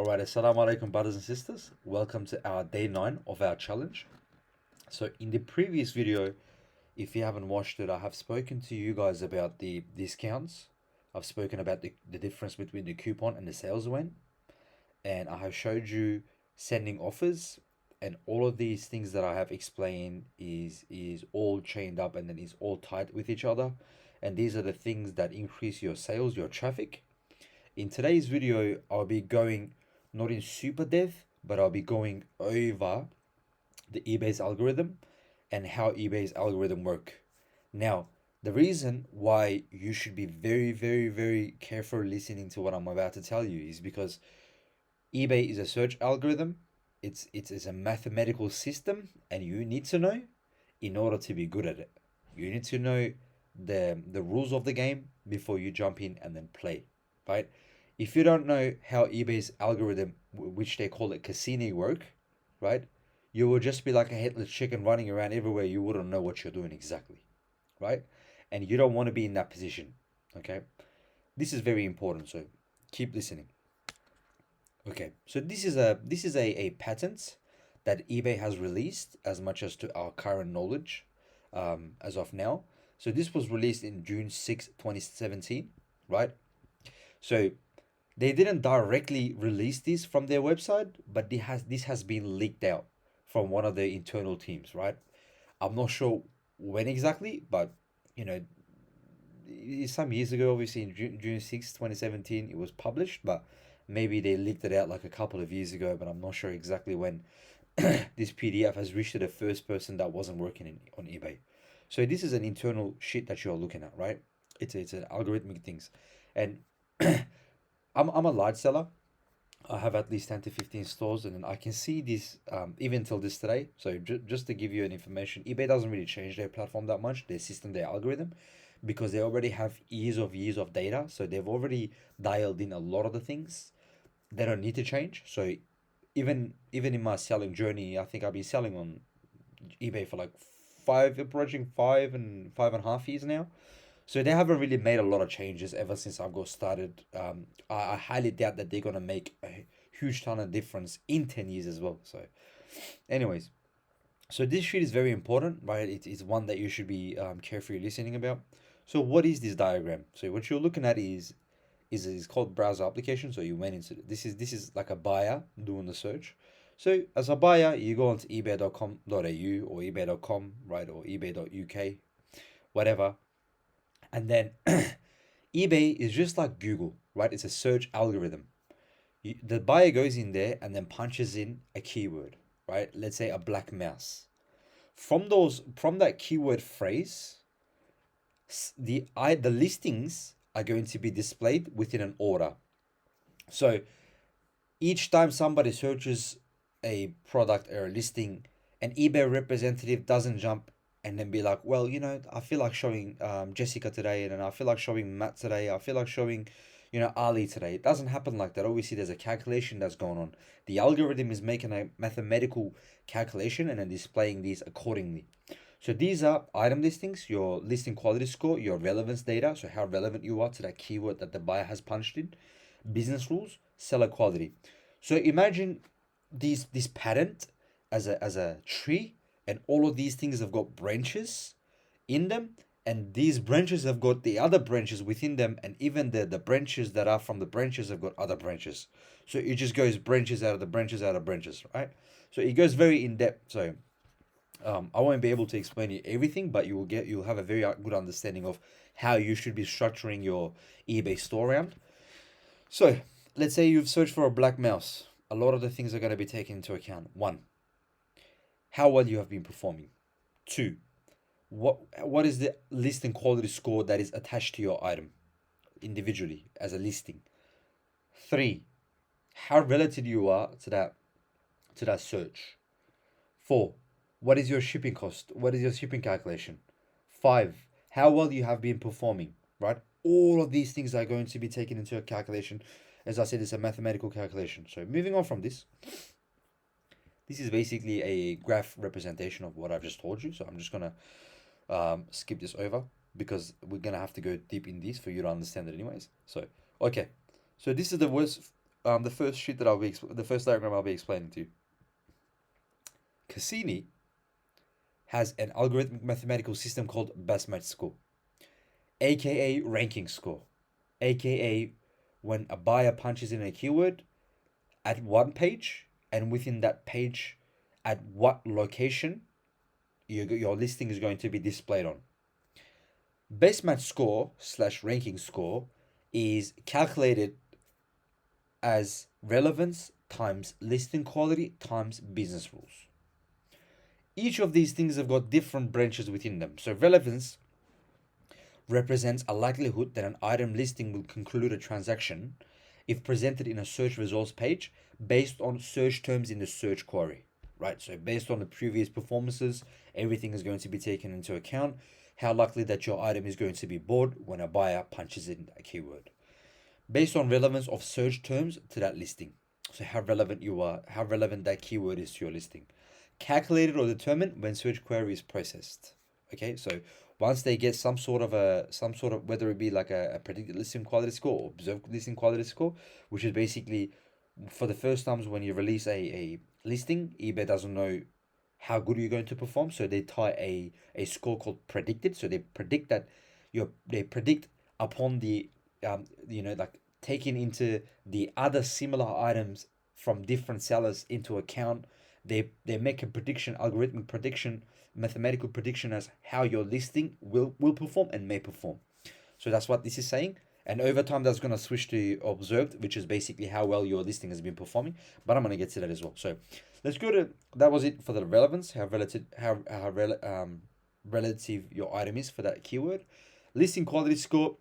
Alright, assalamu alaikum brothers and sisters. Welcome to our day 9 of our challenge. So in the previous video, if you haven't watched it, I have spoken to you guys about the discounts. I've spoken about the difference between the coupon and the sales event. And I have showed you sending offers, and all of these things that I have explained is all chained up and then is all tied with each other. And these are the things that increase your sales, your traffic. In today's video, I'll be going not in super depth, but I'll be going over the eBay's algorithm and how eBay's algorithm work. Now, the reason why you should be very, very, very careful listening to what I'm about to tell you is because eBay is a search algorithm. It's a mathematical system, and you need to know in order to be good at it. You need to know the rules of the game before you jump in and then play, right? If you don't know how eBay's algorithm, which they call it casino, work, right? You will just be like a headless chicken running around everywhere. You wouldn't know what you're doing exactly, right? And you don't want to be in that position, okay? This is very important, so keep listening. Okay, so this is a patent that eBay has released as much as to our current knowledge, as of now. So this was released in June 6th, 2017, right? So they didn't directly release this from their website, but this has been leaked out from one of their internal teams, right? I'm not sure when exactly, but you know, some years ago, obviously in June 6th, 2017, it was published, but maybe they leaked it out like a couple of years ago, but I'm not sure exactly when this PDF has reached to the first person that wasn't working on eBay. So this is an internal shit that you're looking at, right? It's an algorithmic things, and I'm a large seller. I have at least 10 to 15 stores, and then I can see this even till this today. So just to give you an information, eBay doesn't really change their platform that much, their system, their algorithm, because they already have years of data. So they've already dialed in a lot of the things. They don't need to change. So even in my selling journey, I think I've been selling on eBay for like approaching 5.5 years now. So they haven't really made a lot of changes ever since I've got started. I highly doubt that they're gonna make a huge ton of difference in 10 years as well. So, anyways, so this shit is very important, right? It's one that you should be carefully listening about. So what is this diagram? So what you're looking at is called browser application. So you went into this is like a buyer doing the search. So as a buyer, you go onto ebay.com.au or ebay.com, right, or ebay.uk, whatever. And then eBay is just like Google, right? It's a search algorithm. The buyer goes in there and then punches in a keyword, right? Let's say a black mouse. From that keyword phrase, the listings are going to be displayed within an order. So each time somebody searches a product or a listing, an eBay representative doesn't jump and then be like, well, I feel like showing Jessica today, and then I feel like showing Matt today, I feel like showing, Ali today. It doesn't happen like that. Obviously, there's a calculation that's going on. The algorithm is making a mathematical calculation and then displaying these accordingly. So these are item listings, your listing quality score, your relevance data, so how relevant you are to that keyword that the buyer has punched in, business rules, seller quality. So imagine this patent as a tree, and all of these things have got branches in them, and these branches have got the other branches within them, and even the branches that are from the branches have got other branches. So it just goes branches out of the branches out of branches, right? So it goes very in depth. So I won't be able to explain you everything, but you'll have a very good understanding of how you should be structuring your eBay store round. So let's say you've searched for a black mouse. A lot of the things are going to be taken into account. One, how well you have been performing. Two, what is the listing quality score that is attached to your item individually as a listing. Three, how relative you are to that search. Four, what is your shipping cost? What is your shipping calculation? Five, how well you have been performing, right? All of these things are going to be taken into a calculation. As I said, it's a mathematical calculation. So moving on from this is basically a graph representation of what I've just told you. So I'm just going to skip this over because we're going to have to go deep in this for you to understand it anyways. So, okay. So this is the the first sheet that the first diagram I'll be explaining to you. Cassini has an algorithmic mathematical system called best match score, aka ranking score, aka when a buyer punches in a keyword at one page, and within that page, at what location your listing is going to be displayed on. Best match score slash ranking score is calculated as relevance times listing quality times business rules. Each of these things have got different branches within them. So relevance represents a likelihood that an item listing will conclude a transaction if presented in a search results page based on search terms in the search query, right? So based on the previous performances, everything is going to be taken into account. How likely that your item is going to be bought when a buyer punches in a keyword. Based on relevance of search terms to that listing. So how relevant you are, how relevant that keyword is to your listing. Calculated or determined when search query is processed. Okay, so once they get some sort of whether it be like a predicted listing quality score or observed listing quality score, which is basically for the first times when you release a listing, eBay doesn't know how good you're going to perform, so they tie a score called predicted. So they predict that they predict upon the like taking into the other similar items from different sellers into account. They make a prediction, algorithmic prediction, mathematical prediction as how your listing will perform and may perform. So that's what this is saying. And over time, that's going to switch to observed, which is basically how well your listing has been performing. But I'm going to get to that as well. So let's go to, that was it for the relevance, relative your item is for that keyword. Listing quality score.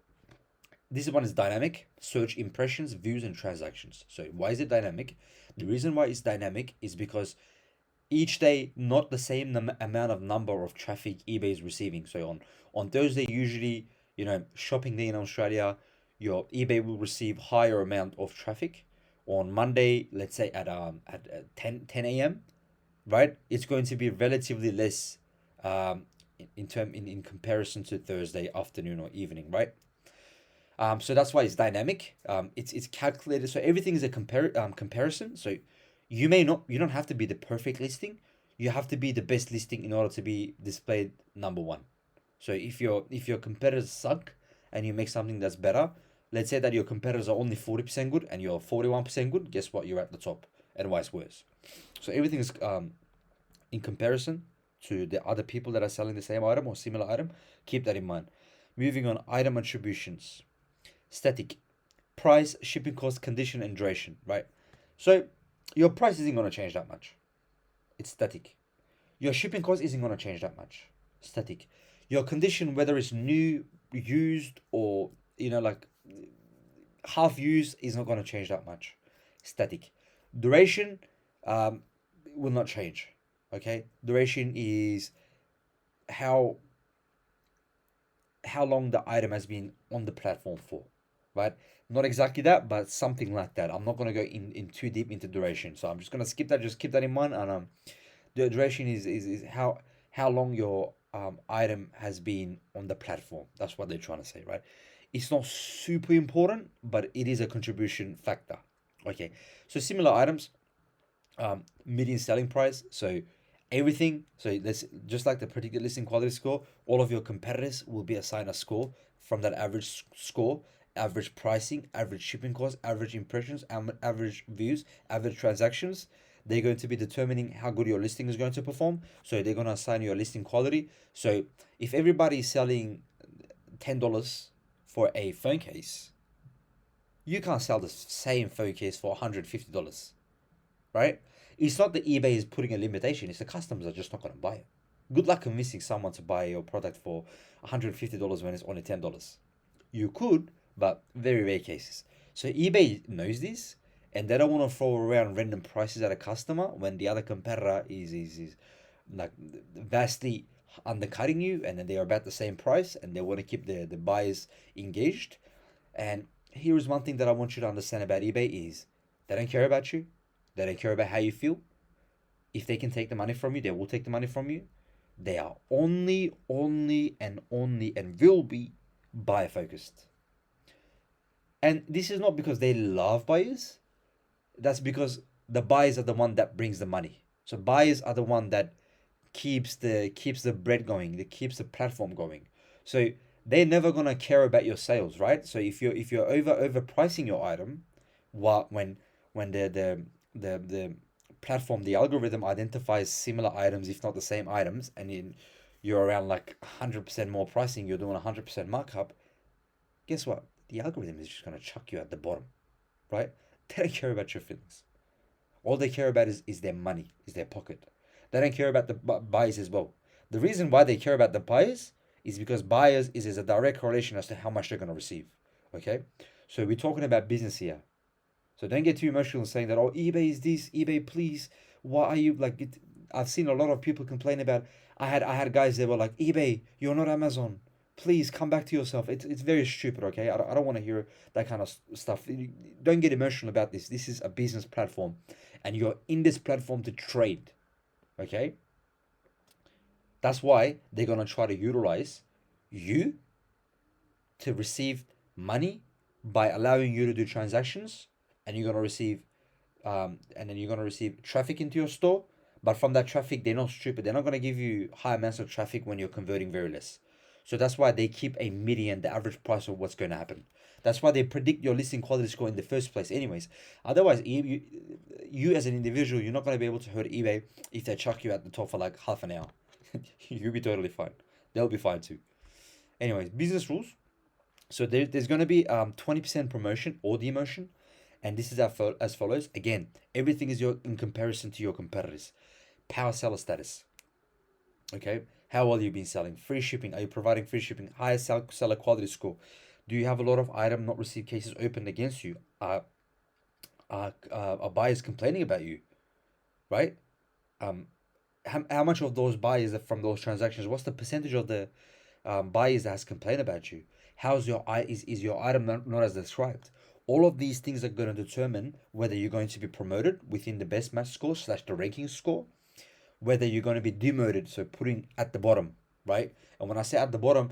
This one is dynamic, search impressions, views, and transactions. So why is it dynamic? The reason why it's dynamic is because each day, not the same amount of number of traffic eBay is receiving. So on Thursday, usually, shopping day in Australia, your eBay will receive higher amount of traffic. On Monday, let's say at 10 a.m., right? It's going to be relatively less in comparison to Thursday afternoon or evening, right? So that's why it's dynamic. It's calculated. So everything is a comparison. So you don't have to be the perfect listing. You have to be the best listing in order to be displayed number one. So if your competitors suck and you make something that's better, let's say that your competitors are only 40% good and you're 41% good, guess what? You're at the top, and vice versa. So everything is in comparison to the other people that are selling the same item or similar item. Keep that in mind. Moving on, item attributions. Static. Price, shipping cost, condition, and duration, right? So your price isn't going to change that much. It's static. Your shipping cost isn't going to change that much. Static. Your condition, whether it's new, used, or like half used, is not going to change that much. Static. Duration will not change. Okay. Duration is how long the item has been on the platform for, right? Not exactly that, but something like that. I'm not going to go in too deep into duration, so I'm just going to skip that. Just keep that in mind. And the duration is how long your item has been on the platform. That's what they're trying to say, right? It's not super important, but it is a contribution factor. Okay, so similar items, median selling price. So everything. So that's just like the predicted listing quality score. All of your competitors will be assigned a score from that average score. Average pricing, average shipping cost, average impressions, average views, average transactions. They're going to be determining how good your listing is going to perform. So they're going to assign your listing quality. So if everybody is selling $10 for a phone case, you can't sell the same phone case for $150, right? It's not that eBay is putting a limitation, it's the customers are just not going to buy it. Good luck convincing someone to buy your product for $150 when it's only $10. You could, but very rare cases. So eBay knows this, and they don't want to throw around random prices at a customer when the other competitor is like vastly undercutting you, and then they are about the same price, and they want to keep the buyers engaged. And here is one thing that I want you to understand about eBay is they don't care about you. They don't care about how you feel. If they can take the money from you, they will take the money from you. They are only, and will be buyer focused. And this is not because they love buyers. That's because the buyers are the one that brings the money. So buyers are the one that keeps the bread going, that keeps the platform going. So they're never gonna care about your sales, right? So if you're overpricing your item, what when the platform, the algorithm identifies similar items, if not the same items, and you're around like 100% more pricing, you're doing 100% markup. Guess what? The algorithm is just gonna chuck you at the bottom, right? They don't care about your feelings. All they care about is their money, is their pocket. They don't care about the buyers as well. The reason why they care about the buyers is because buyers is a direct correlation as to how much they're going to receive. Okay? So we're talking about business here. So don't get too emotional saying that, oh, eBay is this, eBay, please. Why are you like it? I've seen a lot of people complain about. I had guys that were like, eBay, you're not Amazon. Please come back to yourself. It's very stupid, okay? I don't want to hear that kind of stuff. Don't get emotional about this. This is a business platform, and you're in this platform to trade, okay? That's why they're gonna try to utilize you to receive money by allowing you to do transactions, and you're gonna receive and then you're gonna receive traffic into your store. But from that traffic, they're not stupid. They're not gonna give you high amounts of traffic when you're converting very less. So that's why they keep a median, the average price of what's going to happen. That's why they predict your listing quality score in the first place, anyways. Otherwise, you as an individual, you're not going to be able to hurt eBay if they chuck you at the top for like half an hour. You'll be totally fine. They'll be fine too. Anyways, business rules. So there's going to be 20% promotion or demotion, and this is as follows. Again, everything is in comparison to your competitors. Power seller status. Okay, how well you've been selling. Free shipping. Are you providing free shipping? Highest seller quality score. Do you have a lot of item not received cases opened against you? Are buyers complaining about you? Right? Um, how much of those buyers are from those transactions? What's the percentage of the buyers that has complained about you? How's your is your item not as described? All of these things are going to determine whether you're going to be promoted within the best match score slash the ranking score, whether you're going to be demoted, so putting at the bottom, right? And when I say at the bottom,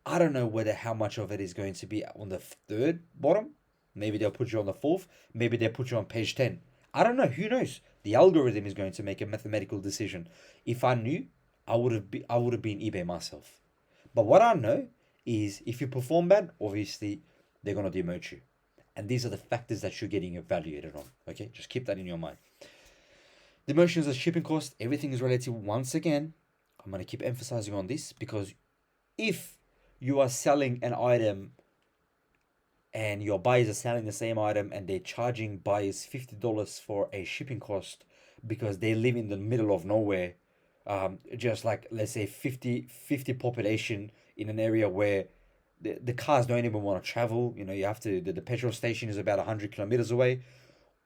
I don't know whether how much of it is going to be on the third bottom. Maybe they'll put you on the fourth. Maybe they'll put you on page 10. I don't know. Who knows? The algorithm is going to make a mathematical decision. If I knew, I would have been eBay myself. But what I know is if you perform bad, obviously they're gonna demote you. And these are the factors that you're getting evaluated on. Okay, just keep that in your mind. Demotions are shipping cost. Everything is relative. Once again, I'm gonna keep emphasizing on this because if you are selling an item and your buyers are selling the same item and they're charging buyers $50 for a shipping cost because they live in the middle of nowhere, just like let's say 50 population in an area where the cars don't even want to travel. You have to, the petrol station is about 100 kilometers away.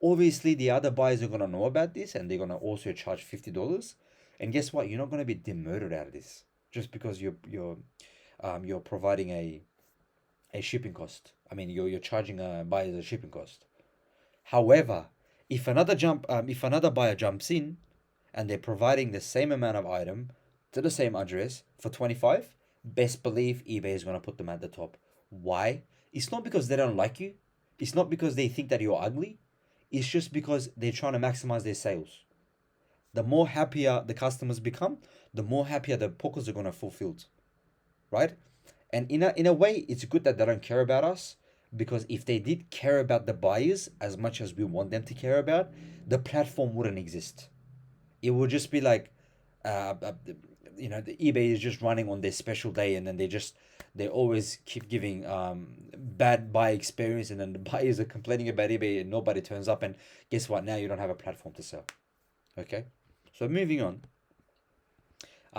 Obviously the other buyers are going to know about this and they're going to also charge $50. And guess what? You're not going to be demoted out of this just because you're providing a shipping cost. I mean, you're charging buyers a shipping cost. However, if another buyer jumps in and they're providing the same amount of item to the same address for 25, best believe eBay is going to put them at the top. Why? It's not because they don't like you. It's not because they think that you're ugly. It's just because they're trying to maximize their sales. The more happier the customers become, the more happier the pockets are going to fulfilled, right? And in a way, it's good that they don't care about us because if they did care about the buyers as much as we want them to care about, the platform wouldn't exist. It would just be like, uh, uh, the eBay is just running on their special day, and then they always keep giving bad buy experience, and then the buyers are complaining about eBay, and nobody turns up, and guess what? Now you don't have a platform to sell. Okay, so moving on.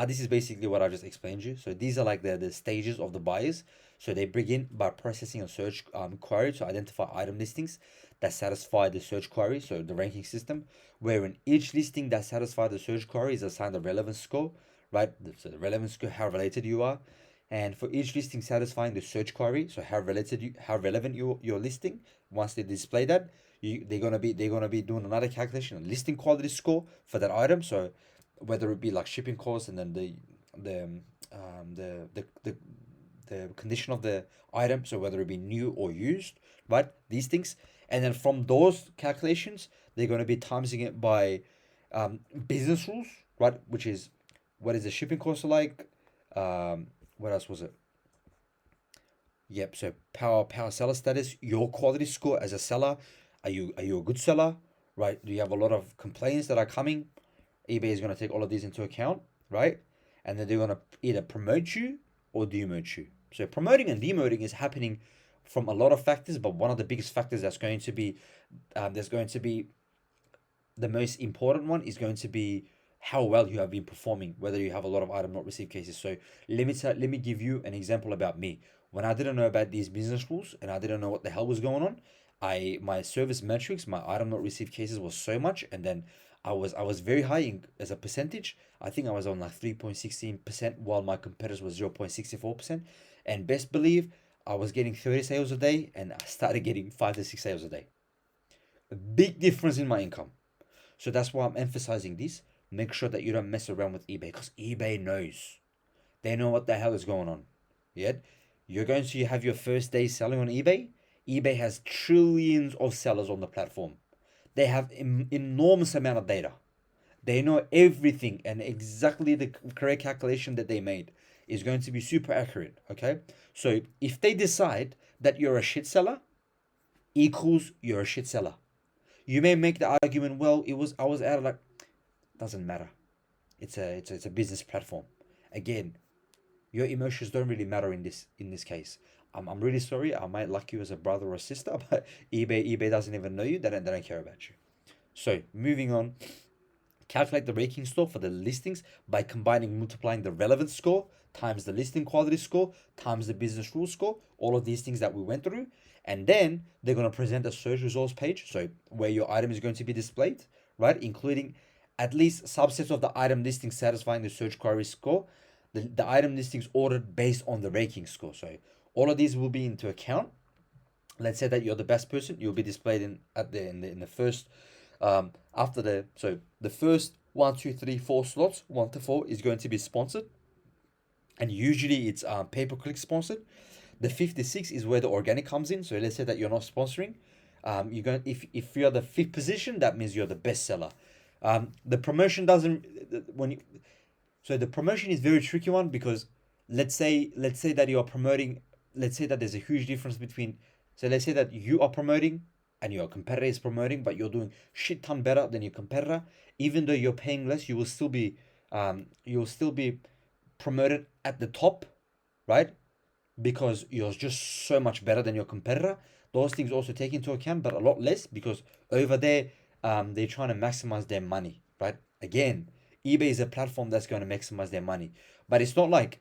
This is basically what I just explained to you. So these are like the stages of the buyers. So they begin by processing a search query to identify item listings that satisfy the search query, so the ranking system, wherein each listing that satisfies the search query is assigned a relevance score, right? So the relevance score, how related you are. And for each listing satisfying the search query, so how relevant your listing, once they display that, they're gonna be doing another calculation, a listing quality score for that item. So whether it be like shipping costs and then the the condition of the item, so whether it be new or used, right? These things, And then from those calculations, they're going to be timesing it by business rules, right? Which is, what is the shipping cost like? What else was it? Yep. So power seller status, your quality score as a seller. Are you a good seller? Right? Do you have a lot of complaints that are coming? eBay is going to take all of these into account, right? And then they're going to either promote you or demote you. So promoting and demoting is happening from a lot of factors, but one of the biggest factors that's going to be the most important one is going to be how well you have been performing, whether you have a lot of item not received cases. So let me give you an example about me. When I didn't know about these business rules and I didn't know what the hell was going on, my service metrics, my item not received cases was so much, and then I was very high as a percentage. I think I was on like 3.16%, while my competitors was 0.64%. And best believe I was getting 30 sales a day, and I started getting 5 to 6 sales a day. A big difference in my income. So that's why I'm emphasizing this. Make sure that you don't mess around with eBay, because eBay knows. They know what the hell is going on. Yet you're going to have your first day selling on eBay. eBay has trillions of sellers on the platform. They have enormous amount of data. They know everything, and exactly the correct calculation that they made is going to be super accurate. Okay, so if they decide that you're a shit seller, equals you're a shit seller. You may make the argument, well, I was out of like, doesn't matter. It's a business platform. Again, your emotions don't really matter in this case. I'm really sorry. I might like you as a brother or sister, but eBay doesn't even know you. They don't care about you. So moving on, calculate the ranking score for the listings by multiplying the relevance score times the listing quality score times the business rule score. All of these things that we went through, and then they're going to present a search results page, so where your item is going to be displayed, right, including at least subsets of the item listing satisfying the search query score, the item listings ordered based on the ranking score. So all of these will be into account. Let's say that you're the best person, you'll be displayed in the first, after the first 1, 2, 3, 4 slots, 1 to 4 is going to be sponsored, and usually it's pay-per-click sponsored. The 56 is where the organic comes in. So let's say that you're not sponsoring. You're going if you're the fifth position, that means you're the best seller. The promotion doesn't when you, so the promotion is very tricky one, because let's say that you are promoting. Let's say that there's a huge difference between. So let's say that you are promoting and your competitor is promoting, but you're doing shit ton better than your competitor. Even though you're paying less, you will still be promoted at the top, right? Because you're just so much better than your competitor. Those things also take into account, but a lot less, because over there, they're trying to maximize their money, right? Again, eBay is a platform that's going to maximize their money, but it's not like,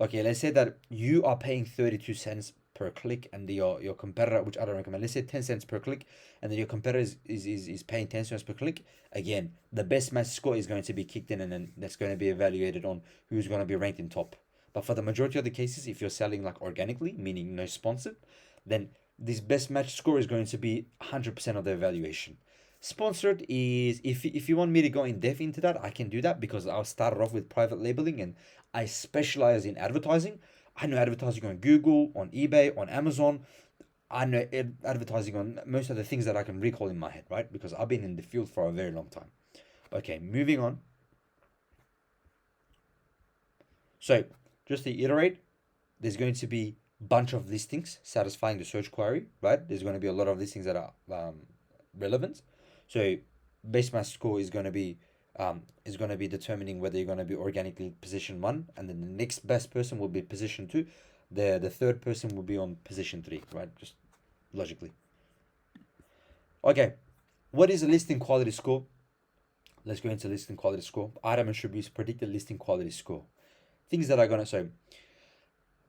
okay, let's say that you are paying 32 cents per click, and your competitor, which I don't recommend, let's say 10 cents per click, and then your competitor is paying 10 cents per click. Again, the best match score is going to be kicked in, and then that's going to be evaluated on who's going to be ranked in top. But for the majority of the cases, if you're selling like organically, meaning no sponsored, then this best match score is going to be 100% of the evaluation. Sponsored is, if you want me to go in depth into that, I can do that, because I started off with private labeling and I specialize in advertising. I know advertising on Google, on eBay, on Amazon. I know advertising on most of the things that I can recall in my head, right? Because I've been in the field for a very long time. Okay, moving on. So just to iterate, there's going to be a bunch of listings satisfying the search query, right? There's going to be a lot of listings that are relevant. So base mass score is going to be determining whether you're going to be organically position 1, and then the next best person will be position 2. The third person will be on position 3, right? Just logically. Okay, what is a listing quality score? Let's go into listing quality score. Item attributes, predicted listing quality score. Things that are going to, so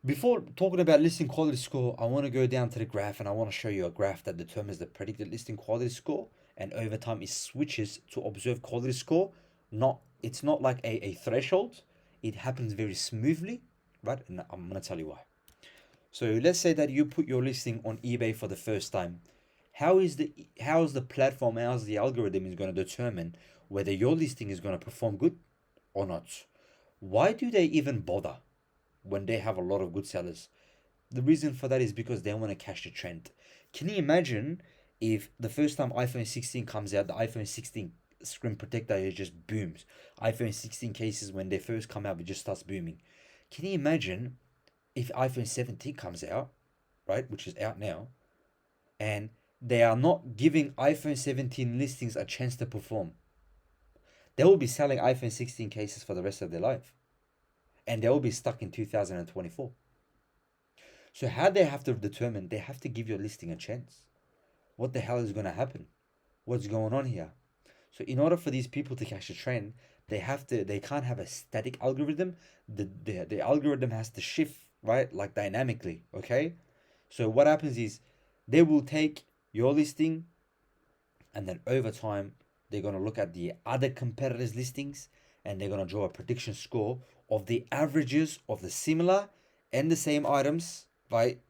before talking about listing quality score, I want to go down to the graph, and I want to show you a graph that determines the predicted listing quality score, and over time it switches to observed quality score. It's not like a threshold. It happens very smoothly, right? And I'm going to tell you why. So let's say that you put your listing on eBay for the first time. How is the platform, how's the algorithm is going to determine whether your listing is going to perform good or not? Why do they even bother when they have a lot of good sellers? The reason for that is because they want to catch the trend. Can you imagine if the first time iPhone 16 comes out, the iPhone 16 screen protector, it just booms. iPhone 16 cases, when they first come out, it just starts booming. Can you imagine if iPhone 17 comes out, right, which is out now, and they are not giving iPhone 17 listings a chance to perform? They will be selling iPhone 16 cases for the rest of their life, and they will be stuck in 2024. So how they have to determine, they have to give your listing a chance. What the hell is going to happen? What's going on here? So in order for these people to catch the trend, they can't have a static algorithm. The algorithm has to shift, right? Like dynamically, okay? So what happens is they will take your listing, and then over time they're going to look at the other competitors' listings, and they're going to draw a prediction score of the averages of the similar and the same items, right?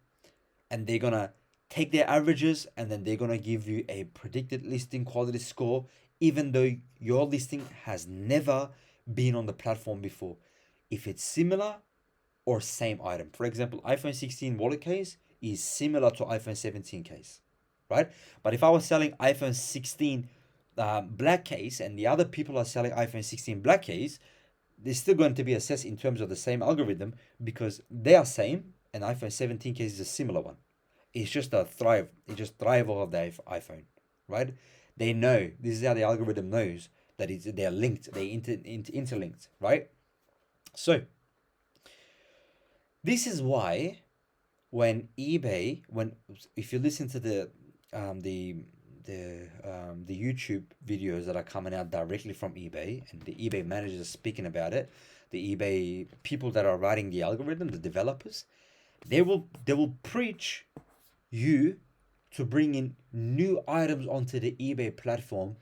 And they're going to take their averages, and then they're going to give you a predicted listing quality score, even though your listing has never been on the platform before. If it's similar or same item. For example, iPhone 16 wallet case is similar to iPhone 17 case, right? But if I was selling iPhone 16 black case, and the other people are selling iPhone 16 black case, they're still going to be assessed in terms of the same algorithm, because they are same, and iPhone 17 case is a similar one. It's just a thrive. It just thrive off the iPhone, right? They know, this is how the algorithm knows that they're linked, they interlinked, right? So this is why when eBay, if you listen to the YouTube videos that are coming out directly from eBay, and the eBay managers are speaking about it, the eBay people that are writing the algorithm, the developers, they will preach you to bring in new items onto the eBay platform,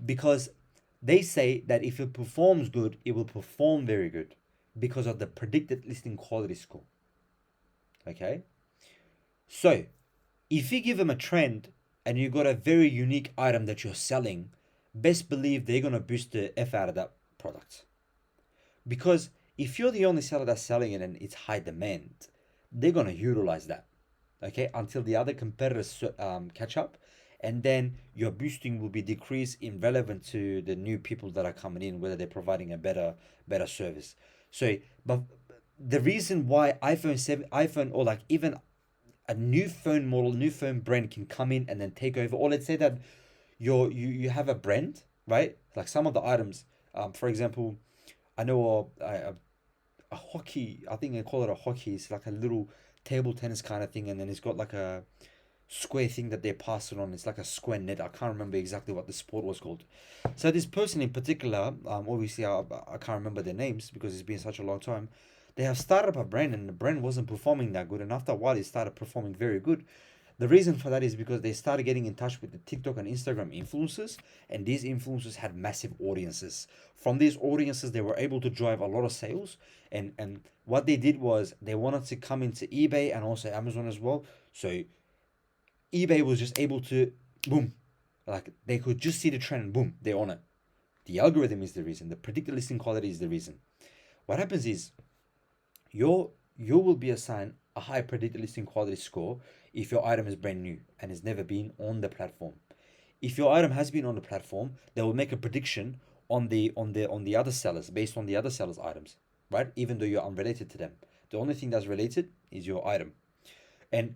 because they say that if it performs good, it will perform very good because of the predicted listing quality score. Okay? So, if you give them a trend and you got a very unique item that you're selling, best believe they're going to boost the F out of that product. Because if you're the only seller that's selling it and it's high demand, they're going to utilize that, okay, until the other competitors catch up, and then your boosting will be decreased in relevant to the new people that are coming in, whether they're providing a better service. So, but the reason why iPhone, or like even a new phone model, new phone brand can come in and then take over, or let's say that you have a brand, right? Like some of the items, for example, I know a hockey, I think they call it a hockey. It's like a little table tennis kind of thing, and then it's got like a square thing that they're passing on. It's like a square net. I can't remember exactly what the sport was called. So this person in particular, obviously I can't remember their names because it's been such a long time. They have started up a brand, and the brand wasn't performing that good, and after a while it started performing very good. The reason for that is because they started getting in touch with the TikTok and Instagram influencers, and these influencers had massive audiences. From these audiences, they were able to drive a lot of sales, and what they did was they wanted to come into eBay and also Amazon as well. So eBay was just able to, boom, like they could just see the trend and boom, they're on it. The algorithm is the reason. The predicted listing quality is the reason. What happens is you will be assigned a high predicted listing quality score if your item is brand new and has never been on the platform. If your item has been on the platform, they will make a prediction on the other sellers based on the other sellers' items, right? Even though you're unrelated to them, the only thing that's related is your item, and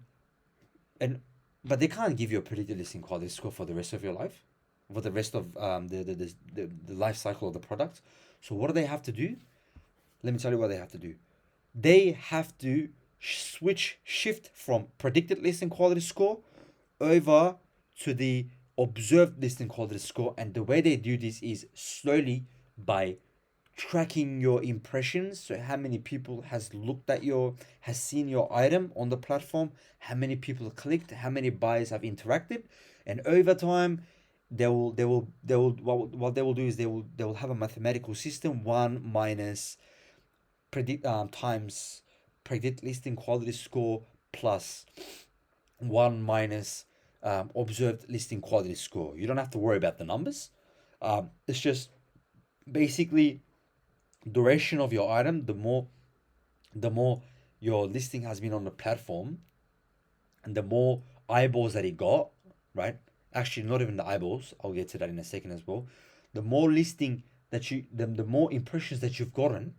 and but they can't give you a predicted listing quality score for the rest of your life, for the rest of the life cycle of the product. So what do they have to do? Let me tell you what they have to do. They have to shift from predicted listing quality score over to the observed listing quality score, and the way they do this is slowly by tracking your impressions. So how many people has seen your item on the platform, how many people clicked, how many buyers have interacted, and over time what they will do is they will have a mathematical system. One minus times predict listing quality score plus one minus observed listing quality score. You don't have to worry about the numbers. It's just basically duration of your item. The more your listing has been on the platform, and the more eyeballs that it got, right? Actually, not even the eyeballs. I'll get to that in a second as well. The more listing that the more impressions that you've gotten,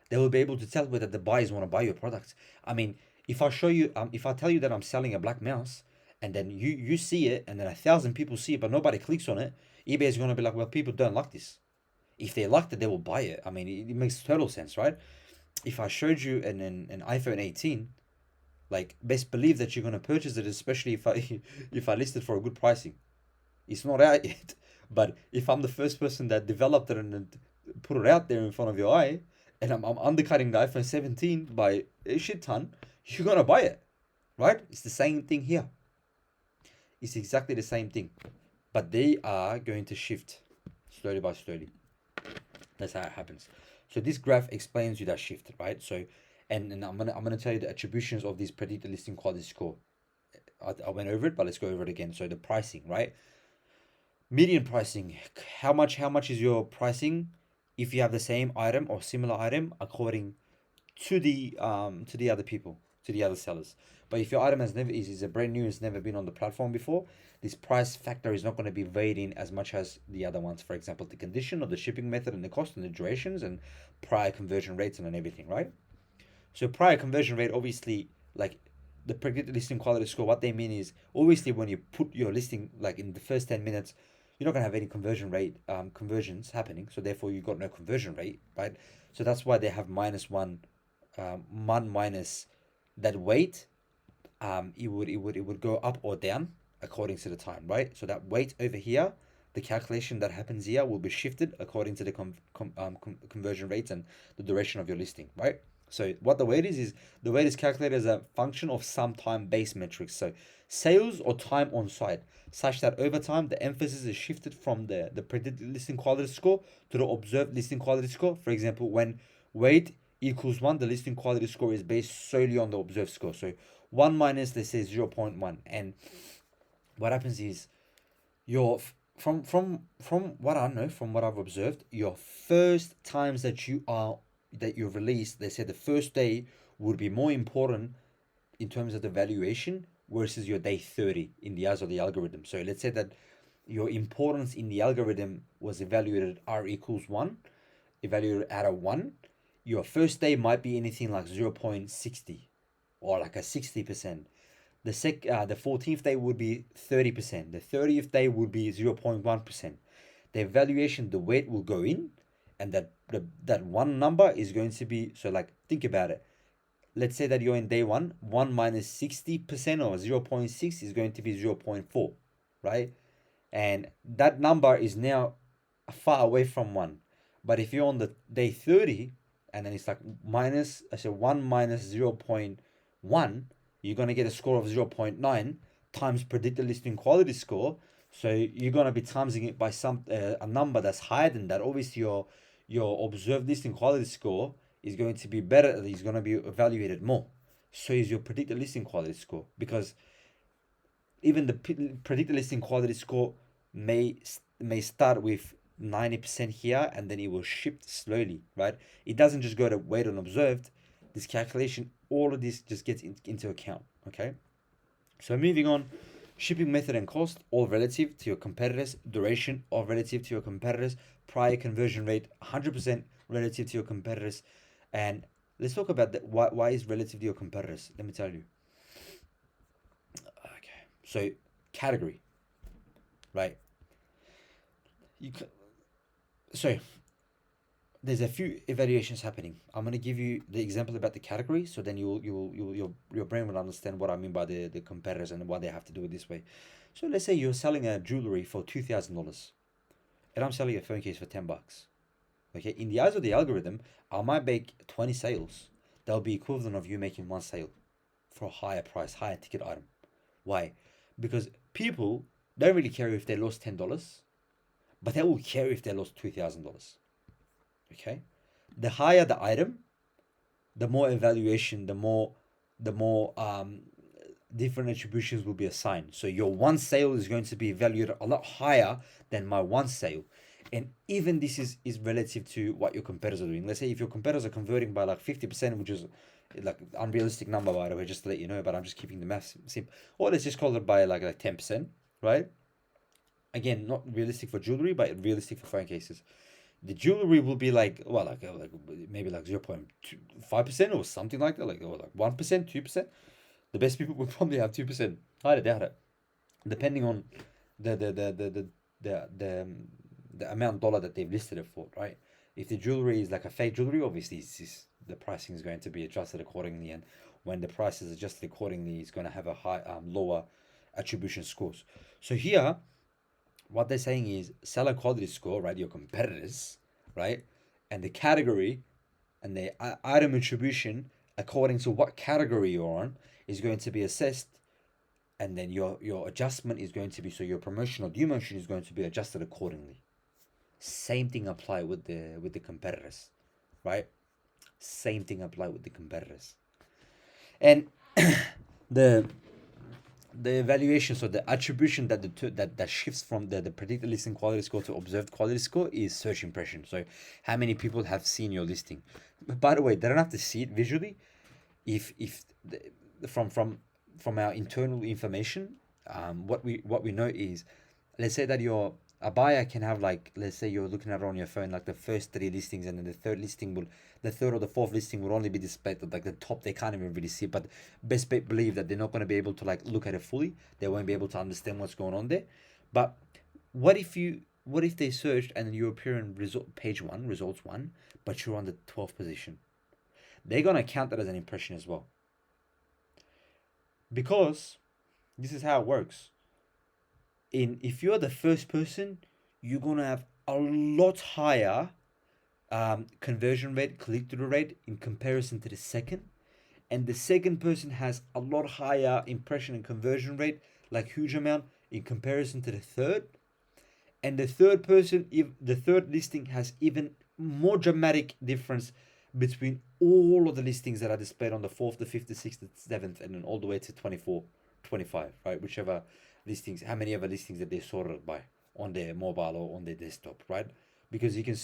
they will be able to tell whether the buyers want to buy your product. I mean, if I show you, if I tell you that I'm selling a black mouse, and then you see it, and then 1,000 people see it, but nobody clicks on it, eBay is going to be like, well, people don't like this. If they liked it, they will buy it. I mean, it makes total sense, right? If I showed you an iPhone 18, like best believe that you're going to purchase it, especially if I if I list it for a good pricing. It's not out yet, but if I'm the first person that developed it and put it out there in front of your eye, and I'm undercutting the iPhone 17 by a shit ton, you're gonna buy it, right? It's the same thing here. It's exactly the same thing, but they are going to shift slowly by slowly. That's how it happens. So this graph explains you that shift, right? So, and I'm gonna tell you the attributions of this predicted listing quality score. I went over it, but let's go over it again. So the pricing, right? Median pricing. How much is your pricing if you have the same item or similar item according to the other people, to the other sellers. But if your item is a brand new, it's never been on the platform before, this price factor is not going to be weighed in as much as the other ones. For example, the condition or the shipping method and the cost and the durations and prior conversion rates and everything, right? So prior conversion rate, obviously, like the predicted listing quality score, what they mean is obviously when you put your listing like in the first 10 minutes, you're not going to have any conversions happening. So therefore you got no conversion rate, right? So that's why they have -1, one minus that weight. It would go up or down according to the time, right? So that weight over here, the calculation that happens here will be shifted according to the conversion rates and the duration of your listing, right? So what the weight is the weight is calculated as a function of some time-based metrics. So sales or time on site, such that over time the emphasis is shifted from the predicted listing quality score to the observed listing quality score. For example, when weight equals 1, the listing quality score is based solely on the observed score. So 1 minus, let's say, 0.1. And what happens is your from what I know, from what I've observed, your first times that you've released, they said the first day would be more important in terms of the valuation versus your day 30 in the eyes of the algorithm. So let's say that your importance in the algorithm was evaluated R equals 1, evaluated out of 1. Your first day might be anything like 0.60 or like a 60%. The 14th day would be 30%. The 30th day would be 0.1%. The evaluation, the weight will go in, and that one number is going to be, so like think about it. Let's say that you're in day 1 minus 60% or 0.6 is going to be 0.4, right? And that number is now far away from 1. But if you're on the day 30, and then it's like 1 minus 0.1, you're going to get a score of 0.9 times predicted listing quality score. So you're going to be timesing it by a number that's higher than that. Obviously, your observed listing quality score is going to be better. It's going to be evaluated more. So is your predicted listing quality score, because even the predicted listing quality score may start with 90% here, and then it will shift slowly, right? It doesn't just go to weight on observed. This calculation, all of this just gets into account, okay? So moving on, shipping method and cost, all relative to your competitors. Duration, all relative to your competitors. Prior conversion rate, 100% relative to your competitors. And let's talk about that. Why is relative to your competitors? Let me tell you. Okay, so category, right? So there's a few evaluations happening. I'm going to give you the example about the category, so then your brain will understand what I mean by the competitors and why they have to do it this way. So let's say you're selling a jewelry for $2,000, and I'm selling a phone case for $10. Okay, in the eyes of the algorithm, I might make 20 sales. That'll be equivalent of you making 1 sale for a higher price, higher ticket item. Why? Because people don't really care if they lost $10, but they will care if they lost $2,000. Okay, the higher the item, the more evaluation, the more different attributions will be assigned. So your 1 sale is going to be valued a lot higher than my 1 sale. And even this is relative to what your competitors are doing. Let's say if your competitors are converting by like 50%, which is like unrealistic number, by the way, just to let you know, but I'm just keeping the math simple. Or let's just call it by like 10%, right? Again, not realistic for jewelry, but realistic for phone cases. The jewelry will be like, well, like maybe like 0.5% or something like that, like, or like 1%, 2%. The best people will probably have 2%. I doubt it, depending on the the the the the the, the, um, the amount dollar that they've listed it for, right? If the jewelry is like a fake jewelry, obviously the pricing is going to be adjusted accordingly, and when the price is adjusted accordingly, it's going to have a high lower attribution scores. So here, what they're saying is seller quality score, right? Your competitors, right? And the category and the item attribution according to what category you're on is going to be assessed, and then your adjustment is going to be, so your promotion or demotion is going to be adjusted accordingly. Same thing apply with the competitors, right? Same thing apply with the competitors. And the the evaluation, so the attribution that that shifts from the predicted listing quality score to observed quality score is search impression. So how many people have seen your listing? By the way, they don't have to see it visually. If from our internal information, what we know is, let's say that a buyer can have, like, let's say you're looking at it on your phone, like the first three listings, and then the third or the fourth listing will only be displayed at like the top. They can't even really see it, but best bet believe that they're not going to be able to like look at it fully. They won't be able to understand what's going on there. But what if they searched and you appear in page one, results one, but you're on the 12th position? They're going to count that as an impression as well, because this is how it works. If you're the first person, you're gonna have a lot higher conversion rate, click-through rate in comparison to the second, and the second person has a lot higher impression and conversion rate, like huge amount, in comparison to the third. And the third person, if the third listing has even more dramatic difference between all of the listings that are displayed on the fourth, the fifth, the sixth, the seventh, and then all the way to 24, 25, right? Whichever listings, how many other listings that they sorted by on their mobile or on their desktop, right? Because you can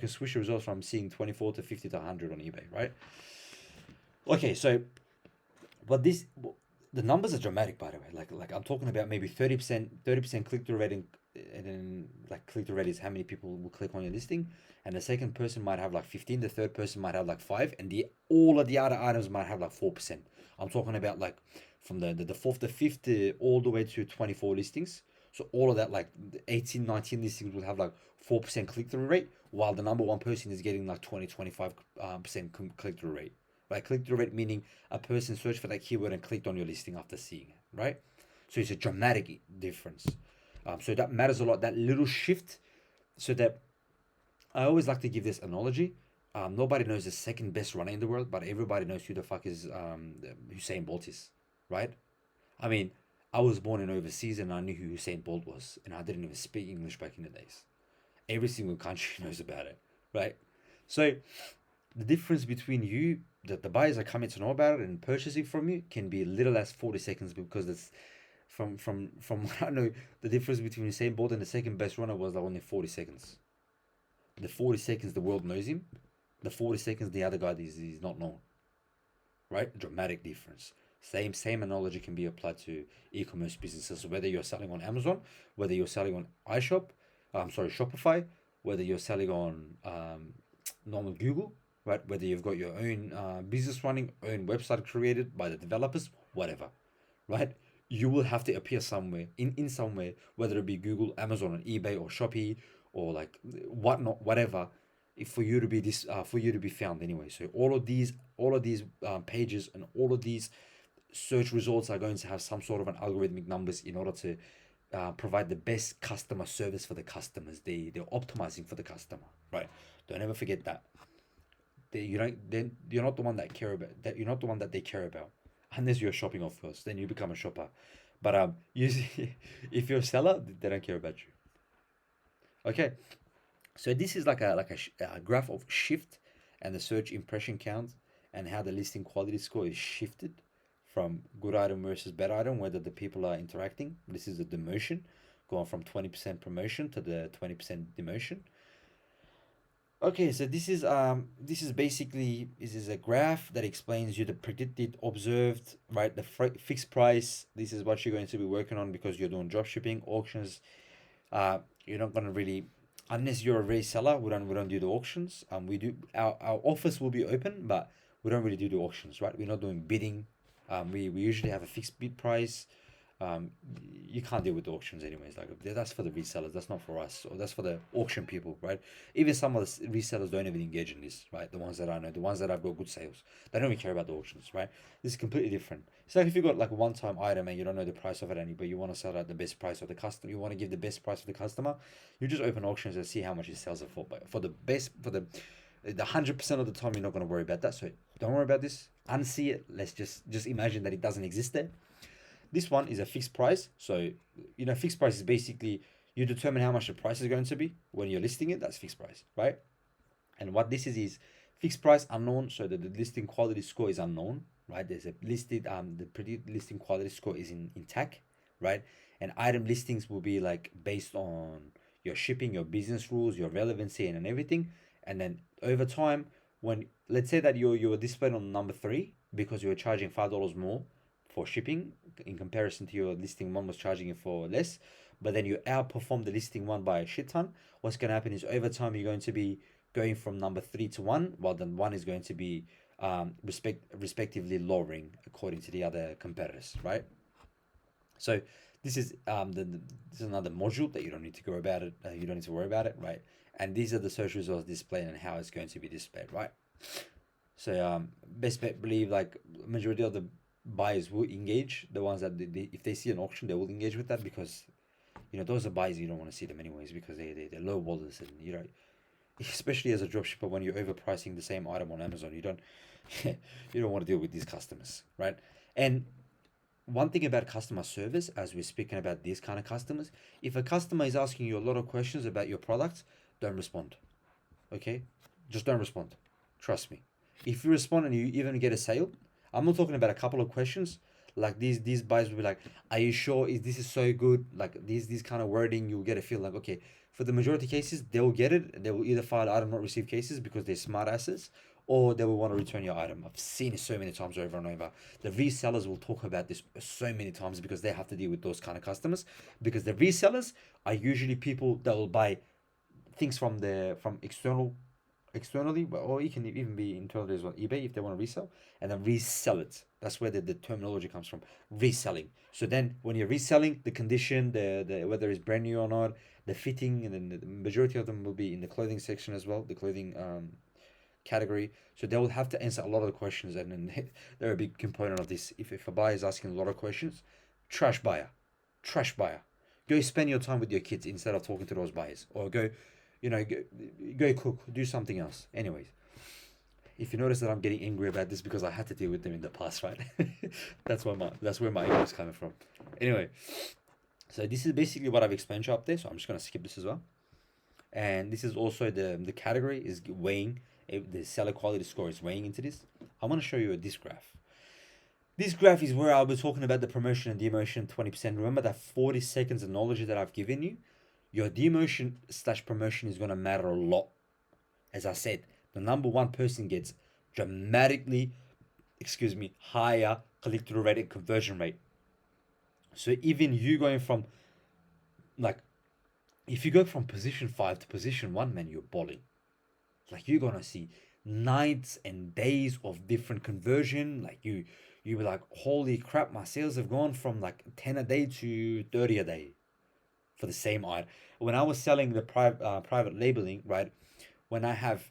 switch the results from seeing 24 to 50 to 100 on eBay, right? Okay, so but the numbers are dramatic, by the way. Like I'm talking about maybe 30% click through rate, and then like click through rate is how many people will click on your listing, and the second person might have like 15, the third person might have like 5, and the all of the other items might have like 4%. I'm talking about like from the fourth to fifth all the way to 24 listings. So all of that, like the 18, 19 listings will have like 4% click through rate, while the number one person is getting like 20, 25% click through rate. Right, click through rate meaning a person searched for that keyword and clicked on your listing after seeing it, right? So it's a dramatic difference. So that matters a lot, that little shift. So that I always like to give this analogy. Nobody knows the second best runner in the world, but everybody knows who the fuck is Usain Bolt is, right? I mean, I was born in overseas and I knew who Usain Bolt was, and I didn't even speak English back in the days. Every single country knows about it, right? So the difference between you, that the buyers are coming to know about it and purchasing from you, can be little as 40 seconds, because it's from what I know, the difference between Usain Bolt and the second best runner was like only 40 seconds. The 40 seconds the world knows him, the 40 seconds the other guy is not known, right? Dramatic difference. Same analogy can be applied to e-commerce businesses. Whether you're selling on Amazon, whether you're selling on Shopify, whether you're selling on normal Google, right? Whether you've got your own business running, own website created by the developers, whatever, right? You will have to appear somewhere, in somewhere, whether it be Google, Amazon, or eBay, or Shopee, or like whatnot, whatever, for you to be for you to be found anyway. So all of these pages and all of these search results are going to have some sort of an algorithmic numbers in order to provide the best customer service for the customers. They're optimizing for the customer, right? Don't ever forget that. You're not the one that care about that. You're not the one that they care about, unless you're shopping off first. Then you become a shopper. But usually, if you're a seller, they don't care about you. Okay, so this is like a graph of shift and the search impression count, and how the listing quality score is shifted from good item versus bad item, whether the people are interacting. This is a demotion, going from 20% promotion to the 20% demotion. Okay, so this is basically this is a graph that explains you the predicted, observed, right? The fixed price. This is what you're going to be working on because you're doing drop shipping auctions. You're not gonna really, unless you're a reseller. We don't do the auctions. We do our office will be open, but we don't really do the auctions, right? We're not doing bidding. We usually have a fixed bid price. um, you can't deal with auctions anyways. Like that's for the resellers. That's not for us. Or that's for the auction people, right? Even some of the resellers don't even engage in this, right? The ones that I know, the ones that have got good sales, they don't even care about the auctions, right? This is completely different. It's like if you got like a one-time item and you don't know the price of it any, but you want to sell it at the best price of the customer. You want to give the best price to the customer. You just open auctions and see how much it sells it for. But for the best, for the 100% of the time, you're not going to worry about that. So don't worry about this. Unsee it. Let's just imagine that it doesn't exist there. This one is a fixed price. So, fixed price is basically you determine how much the price is going to be when you're listing it. That's fixed price, right? And what this is fixed price unknown. So that the listing quality score is unknown, right? There's a listed the predicted listing quality score is in tag, right? And item listings will be like based on your shipping, your business rules, your relevancy, and everything. And then over time, when let's say that you were displayed on number three because you were charging $5 more for shipping in comparison to your listing one was charging you for less, but then you outperform the listing one by a shit ton. What's going to happen is over time you're going to be going from number three to one, while then one is going to be respectively lowering according to the other competitors, right? So this is another module that you don't need to go about it. You don't need to worry about it, right? And these are the search results displayed and how it's going to be displayed, right? So best bet believe like majority of the buyers will engage. The ones that if they see an auction, they will engage with that because those are buyers you don't want to see them anyways because they're low wallers and especially as a dropshipper when you're overpricing the same item on Amazon, you don't you don't want to deal with these customers, right? And one thing about customer service, as we're speaking about these kind of customers, if a customer is asking you a lot of questions about your products, don't respond. Okay, just don't respond. Trust me. If you respond and you even get a sale, I'm not talking about a couple of questions. Like these buyers will be like, "Are you sure? Is this is so good?" Like these kind of wording, you'll get a feel like, okay, for the majority of cases, they'll get it. They will either file item not received cases because they're smart asses, or they will want to return your item. I've seen it so many times over and over. The resellers will talk about this so many times because they have to deal with those kind of customers. Because the resellers are usually people that will buy things from externally, or it can even be internally as well. eBay if they want to resell, and then resell it. That's where the terminology comes from, reselling. So then when you're reselling, the condition, the whether it's brand new or not, the fitting, and then the majority of them will be in the clothing section as well, the clothing category. So they will have to answer a lot of the questions, and then they're a big component of this. If a buyer is asking a lot of questions, trash buyer, trash buyer. Go spend your time with your kids instead of talking to those buyers, or go cook, do something else. Anyways, if you notice that I'm getting angry about this because I had to deal with them in the past, right? That's where my anger is coming from. Anyway, so this is basically what I've explained to you up there. So I'm just gonna skip this as well. And this is also the category is weighing the seller quality score is weighing into this. I'm gonna show you this graph. This graph is where I'll be talking about the promotion and demotion 20%. Remember that 40 seconds of knowledge that I've given you? Your demotion slash promotion is going to matter a lot. As I said, the number one person gets dramatically, higher click-through rate and conversion rate. So even you going from, like, if you go from position 5 to position 1, man, you're balling. Like, you're going to see nights and days of different conversion. Like, you be like, holy crap, my sales have gone from like 10 a day to 30 a day for the same item. When I was selling the private labeling, right? When I have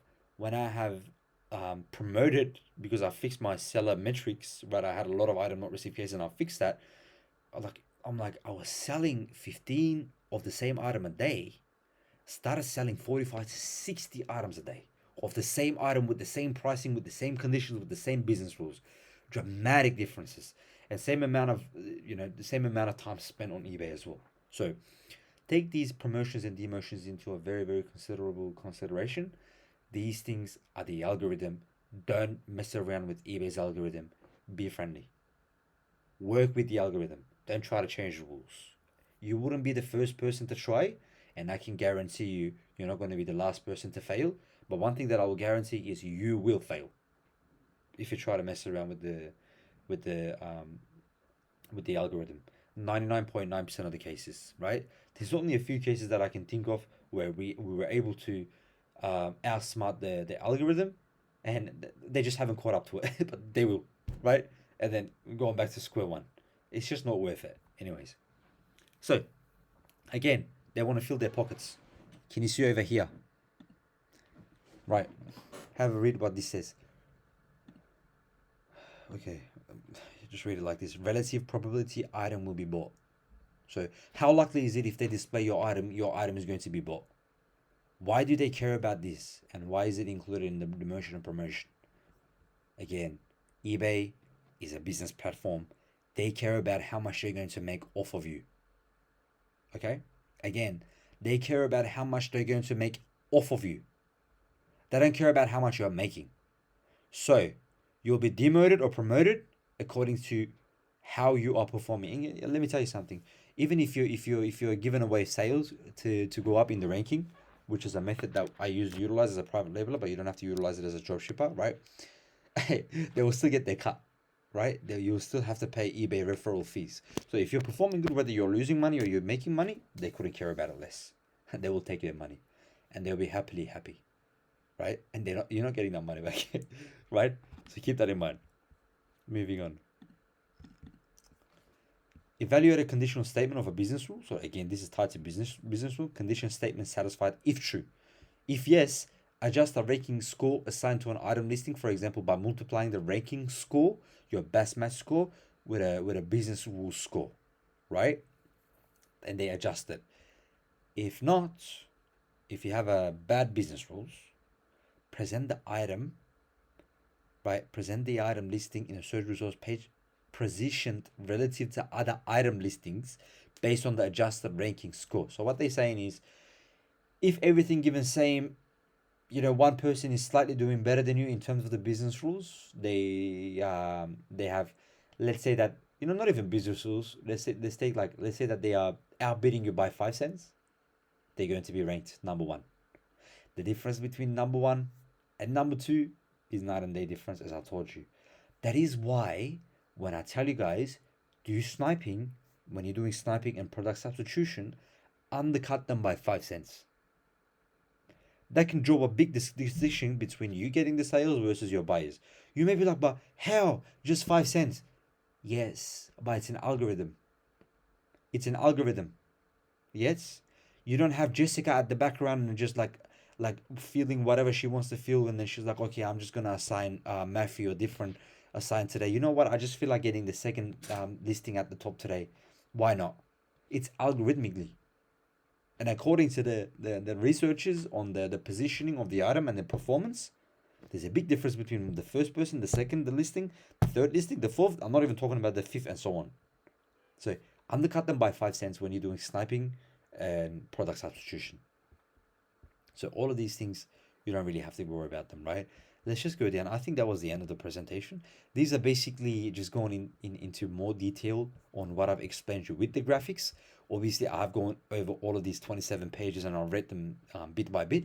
promoted because I fixed my seller metrics, right? I had a lot of item not received cases, and I fixed that. I was selling 15 of the same item a day. Started selling 45 to 60 items a day of the same item with the same pricing, with the same conditions, with the same business rules. Dramatic differences, and same amount of the same amount of time spent on eBay as well. So take these promotions and demotions into a very, very considerable consideration. These things are the algorithm. Don't mess around with eBay's algorithm. Be friendly. Work with the algorithm. Don't try to change the rules. You wouldn't be the first person to try, and I can guarantee you, You're not going to be the last person to fail. But one thing that I will guarantee is you will fail if you try to mess around with the um, with the algorithm. 99.9% of the cases, right? There's only a few cases that I can think of where we were able to outsmart the algorithm, and they just haven't caught up to it, but they will, right? And then going back to square one. It's just not worth it. Anyways, so again, they want to fill their pockets. Can you see over here? Right. Have a read what this says. Okay, just read it like this. Relative probability item will be bought. So how likely is it if they display your item is going to be bought? Why do they care about this? And why is it included in the demotion and promotion? Again, eBay is a business platform. They care about how much they're going to make off of you. Okay? Again, they care about how much they're going to make off of you. They don't care about how much you're making. So, you'll be demoted or promoted according to how you are performing. And let me tell you something. Even if you're giving away sales to go up in the ranking, which is a method that I utilize as a private labeler, but you don't have to utilize it as a dropshipper, right? They will still get their cut, right? You'll still have to pay eBay referral fees. So if you're performing good, whether you're losing money or you're making money, they couldn't care about it less. They will take your money, and they'll be happily happy, right? And you're not getting that money back, right? So keep that in mind. Moving on. Evaluate a conditional statement of a business rule. So again, this is tied to business rule. Condition statement satisfied if true. If yes, adjust the ranking score assigned to an item listing, for example, by multiplying the ranking score, your best match score, with a business rule score, right? And they adjust it. If not, if you have a bad business rules, present the item, right? Present the item listing in a search results page positioned relative to other item listings based on the adjusted ranking score. So what they're saying is, if everything given same, one person is slightly doing better than you in terms of the business rules, they have, let's say that, not even business rules. Let's say that they are outbidding you by 5 cents. They're going to be ranked number one. The difference between number one and number two is night and day difference, as I told you. That is why when I tell you guys, do sniping, when you're doing sniping and product substitution, undercut them by 5 cents. That can draw a big distinction between you getting the sales versus your buyers. You may be like, but how? Just 5 cents. Yes, but it's an algorithm. It's an algorithm. Yes? You don't have Jessica at the background and just like feeling whatever she wants to feel, and then she's like, okay, I'm just gonna assign Matthew a different assign today. You know what? I just feel like getting the second listing at the top today. Why not? It's algorithmically. And according to the researchers on the positioning of the item and the performance, there's a big difference between the first person, the second, the listing, the third listing, the fourth. I'm not even talking about the fifth and so on. So undercut them by 5 cents when you're doing sniping and product substitution. So all of these things, you don't really have to worry about them, right? Let's just go down. I think that was the end of the presentation. These are basically just going into more detail on what I've explained to you with the graphics. Obviously, I've gone over all of these 27 pages and I've read them bit by bit.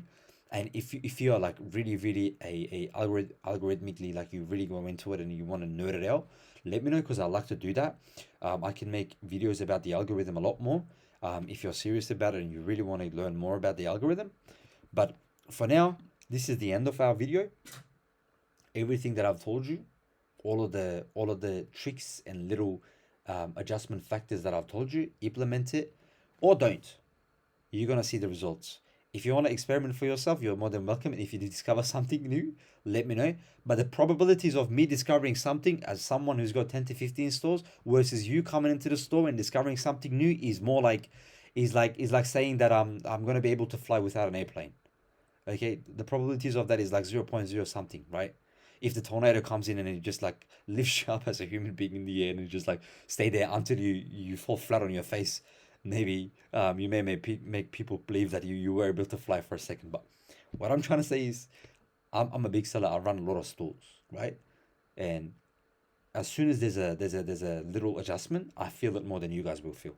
And if you are like really a algorithmically, like you really go into it and you want to nerd it out, let me know, because I like to do that. I can make videos about the algorithm a lot more if you're serious about it and you really want to learn more about the algorithm. But for now, this is the end of our video. Everything that I've told you, all of the tricks and little adjustment factors that I've told you, implement it or don't. You're gonna see the results. If you want to experiment for yourself, you're more than welcome. And if you discover something new, let me know. But the probabilities of me discovering something as someone who's got 10 to 15 stores versus you coming into the store and discovering something new is more like like saying that I'm gonna be able to fly without an airplane. Okay, the probabilities of that is like 0.0 something, right? If the tornado comes in and it just like lifts you up as a human being in the air and you just like stay there until you fall flat on your face, maybe you may make people believe that you were able to fly for a second. But what I'm trying to say is, I'm a big seller. I run a lot of stores, right? And as soon as there's a little adjustment, I feel it more than you guys will feel.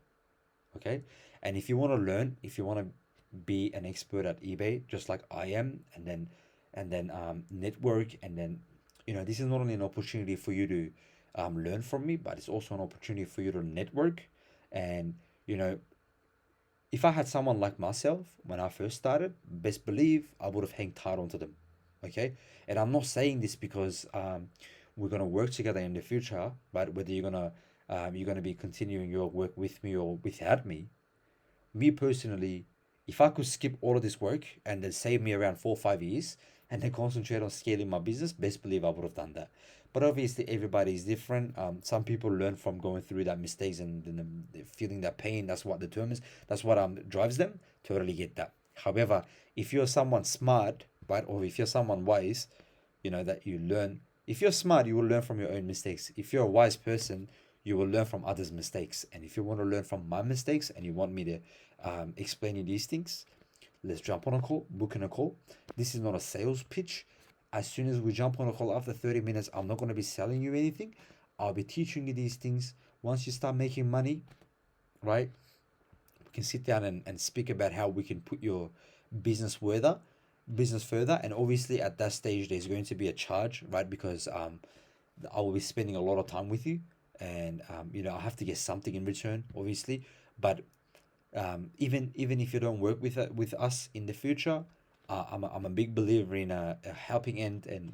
Okay, and if you want to learn, if you want to be an expert at eBay just like I am, and then network, and then this is not only an opportunity for you to learn from me, but it's also an opportunity for you to network. And you know if I had someone like myself when I first started, best believe I would have hanged tight onto them. Okay, and I'm not saying this because we're gonna work together in the future, right? Whether you're gonna be continuing your work with me or without me. Me personally, if I could skip all of this work and then save me around 4 or 5 years and then concentrate on scaling my business, best believe I would have done that. But obviously, everybody is different. Some people learn from going through that mistakes and feeling that pain. That's what determines. That's what drives them. Totally get that. However, if you're someone smart, right, or if you're someone wise, that you learn. If you're smart, you will learn from your own mistakes. If you're a wise person, you will learn from others' mistakes. And if you want to learn from my mistakes and you want me to explain you these things, let's jump on a call, book in a call. This is not a sales pitch. As soon as we jump on a call after 30 minutes, I'm not going to be selling you anything. I'll be teaching you these things. Once you start making money, right, we can sit down and speak about how we can put your business further and obviously at that stage there's going to be a charge, right, because I will be spending a lot of time with you, and I have to get something in return, obviously. But even if you don't work with us in the future, I'm a big believer in a helping end. And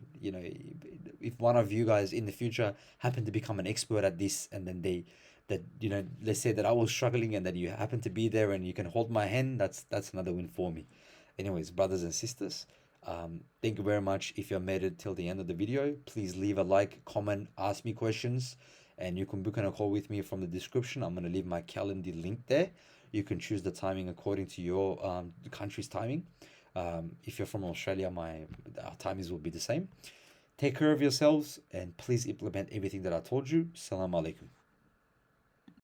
if one of you guys in the future happen to become an expert at this, and then let's say that I was struggling and that you happen to be there and you can hold my hand, that's another win for me. Anyways, brothers and sisters, thank you very much. If you made it till the end of the video, please leave a like, comment, ask me questions, and you can book in a call with me from the description. I'm going to leave my calendar link there. You can choose the timing according to your country's timing. If you're from Australia, our timings will be the same. Take care of yourselves and please implement everything that I told you. Salam alaikum.